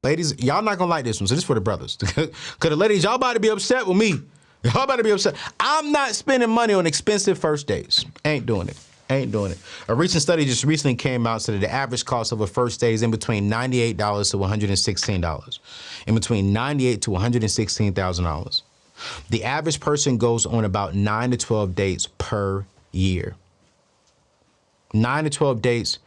Ladies, y'all not gonna like this one, so this is for the brothers. Because the ladies, y'all about to be upset with me. Y'all about to be upset. I'm not spending money on expensive first dates. Ain't doing it. Ain't doing it. A recent study just recently came out, so that the average cost of a first date is in between $98 to $116. In between $98 to $116,000. The average person goes on about 9 to 12 dates per year. 9 to 12 dates.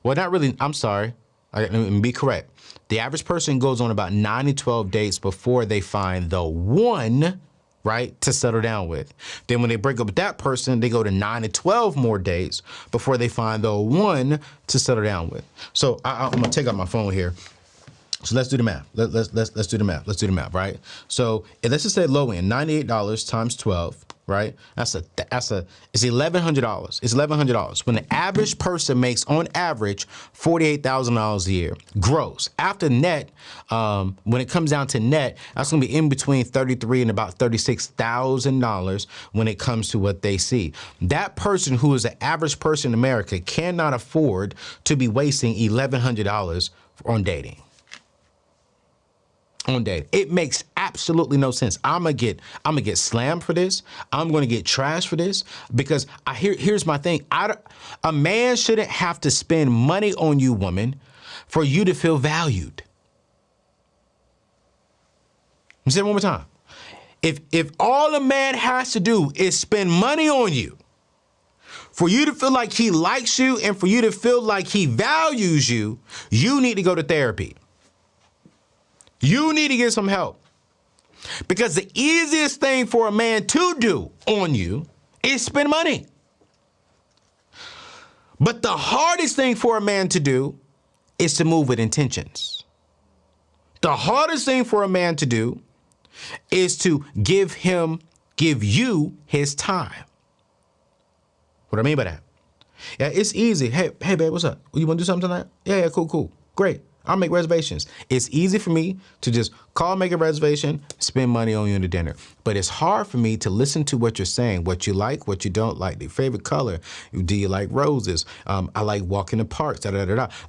Well, not really. I'm sorry. Let me be correct. The average person goes on about 9 to 12 dates before they find the one, right, to settle down with. Then when they break up with that person, they go to 9 to 12 more dates before they find the one to settle down with. So I'm gonna take out my phone here. So let's do the math. Let's do the math. Let's do the math, right? So let's just say low end, $98 times 12, right? It's $1,100. It's $1,100. When the average person makes on average $48,000 a year, gross. After net, when it comes down to net, that's gonna be in between $33,000 and about $36,000 when it comes to what they see. That person who is an average person in America cannot afford to be wasting $1,100 on dating. On dating. It makes absolutely no sense. I'm gonna get slammed for this. I'm gonna get trashed for this because here's my thing. A man shouldn't have to spend money on you, woman, for you to feel valued. Let me say it one more time. If all a man has to do is spend money on you for you to feel like he likes you and for you to feel like he values you, you need to go to therapy. You need to get some help because the easiest thing for a man to do on you is spend money. But the hardest thing for a man to do is to move with intentions. The hardest thing for a man to do is to give you his time. What do I mean by that? Yeah, it's easy. Hey, babe, what's up? You want to do something tonight? Yeah, cool. Great. I'll make reservations. It's easy for me to just call, make a reservation, spend money on you in the dinner. But it's hard for me to listen to what you're saying, what you like, what you don't like, your favorite color. Do you like roses? I like walking in parks,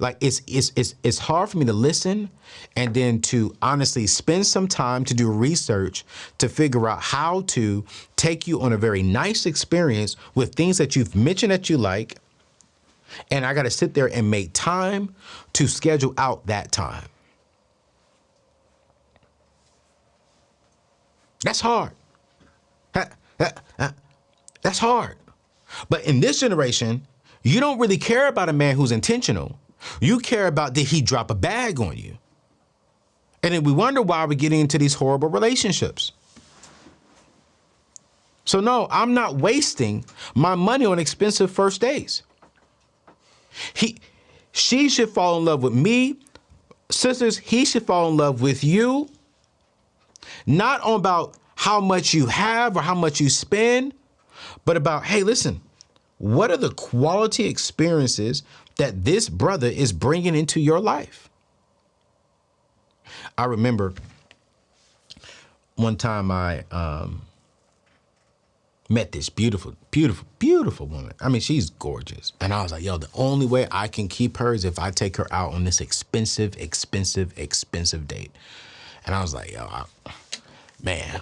Like it's hard for me to listen and then to honestly spend some time to do research to figure out how to take you on a very nice experience with things that you've mentioned that you like. And I got to sit there and make time to schedule out that time. That's hard. That's hard. But in this generation, you don't really care about a man who's intentional. You care about, did he drop a bag on you? And then we wonder why we're getting into these horrible relationships. So no, I'm not wasting my money on expensive first dates. She should fall in love with me. Sisters, he should fall in love with you. Not about how much you have or how much you spend, but about, hey, listen, what are the quality experiences that this brother is bringing into your life? I remember one time I met this beautiful woman. I mean, she's gorgeous. And I was like, yo, the only way I can keep her is if I take her out on this expensive date. And I was like, yo, man.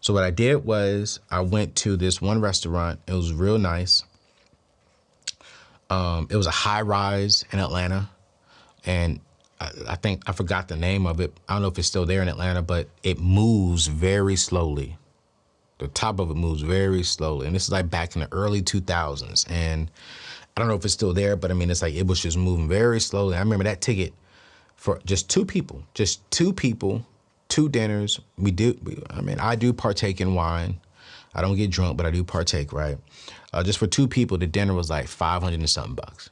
So what I did was I went to this one restaurant. It was real nice. It was a high rise in Atlanta. And I think I forgot the name of it. I don't know if it's still there in Atlanta, but it moves very slowly. The top of it moves very slowly. And this is like back in the early 2000s. And I don't know if it's still there, but I mean, it's like, it was just moving very slowly. I remember that ticket for just two people, 2 dinners. I do partake in wine. I don't get drunk, but I do partake, right? Just for 2 people, the dinner was like $500 and something bucks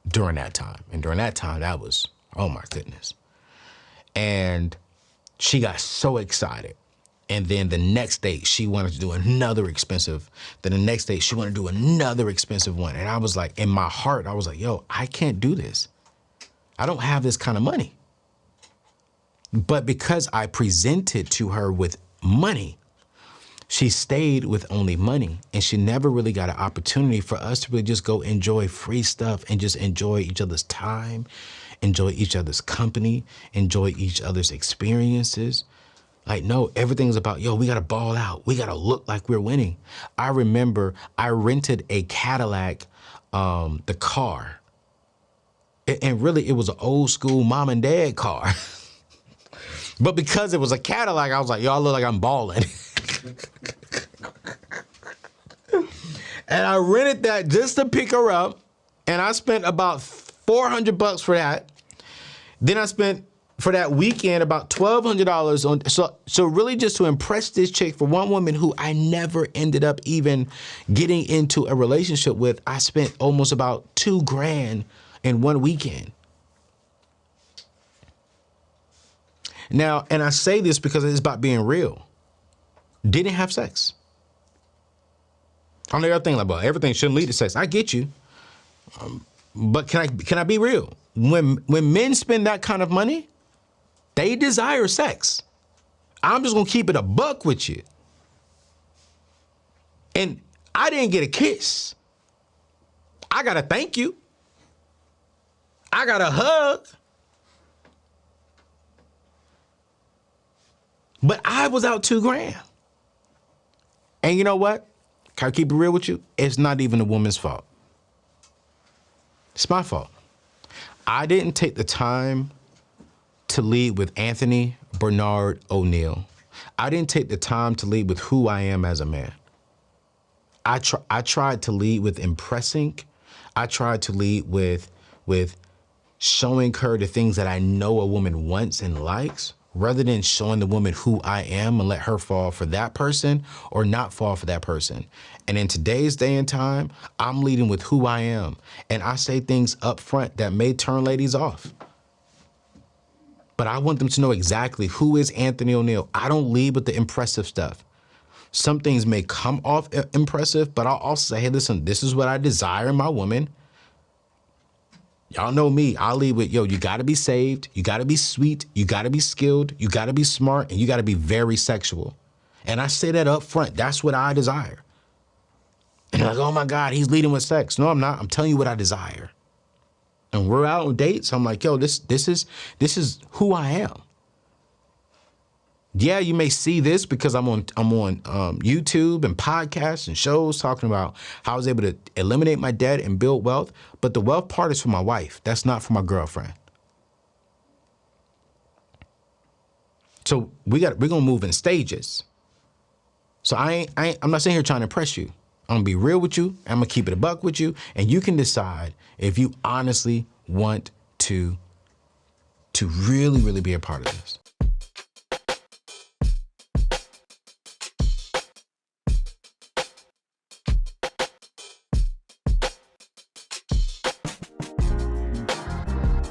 during that time. And during that time, that was, oh my goodness. And she got so excited. And then the next day, she wanted to do another expensive. Then the next day, she wanted to do another expensive one. And I was like, in my heart, I was like, yo, I can't do this. I don't have this kind of money. But because I presented to her with money, she stayed with only money. And she never really got an opportunity for us to really just go enjoy free stuff and just enjoy each other's time enjoy each other's company, enjoy each other's experiences. Like, no, everything's about, yo, we got to ball out. We got to look like we're winning. I remember I rented a Cadillac, the car. And really, it was an old school mom and dad car. But because it was a Cadillac, I was like, yo, I look like I'm balling. And I rented that just to pick her up. And I spent about $400 for that. Then I spent for that weekend about $1,200 on. So really just to impress this chick, for one woman who I never ended up even getting into a relationship with, I spent almost about $2,000 in one weekend. Now, and I say this because it's about being real. Didn't have sex. I know y'all think like, well, everything shouldn't lead to sex. I get you. But can I be real? When men spend that kind of money, they desire sex. I'm just gonna keep it a buck with you. And I didn't get a kiss. I got a thank you. I got a hug. But I was out $2,000. And you know what? Can I keep it real with you? It's not even the woman's fault. It's my fault. I didn't take the time to lead with Anthony Bernard O'Neill. I didn't take the time to lead with who I am as a man. I tried to lead with impressing. I tried to lead with showing her the things that I know a woman wants and likes, rather than showing the woman who I am and let her fall for that person or not fall for that person. And in today's day and time, I'm leading with who I am. And I say things up front that may turn ladies off. But I want them to know exactly who is Anthony O'Neill. I don't lead with the impressive stuff. Some things may come off impressive, but I'll also say, hey, listen, this is what I desire in my woman. Y'all know me. I'll lead with, yo, you got to be saved. You got to be sweet. You got to be skilled. You got to be smart. And you got to be very sexual. And I say that up front. That's what I desire. And they're like, oh, my God, he's leading with sex. No, I'm not. I'm telling you what I desire. And we're out on dates. I'm like, yo, this is who I am. Yeah, you may see this because I'm on YouTube and podcasts and shows talking about how I was able to eliminate my debt and build wealth. But the wealth part is for my wife. That's not for my girlfriend. So we're gonna move in stages. So I'm not sitting here trying to impress you. I'm gonna be real with you. I'm gonna keep it a buck with you, and you can decide if you honestly want to really, really be a part of this.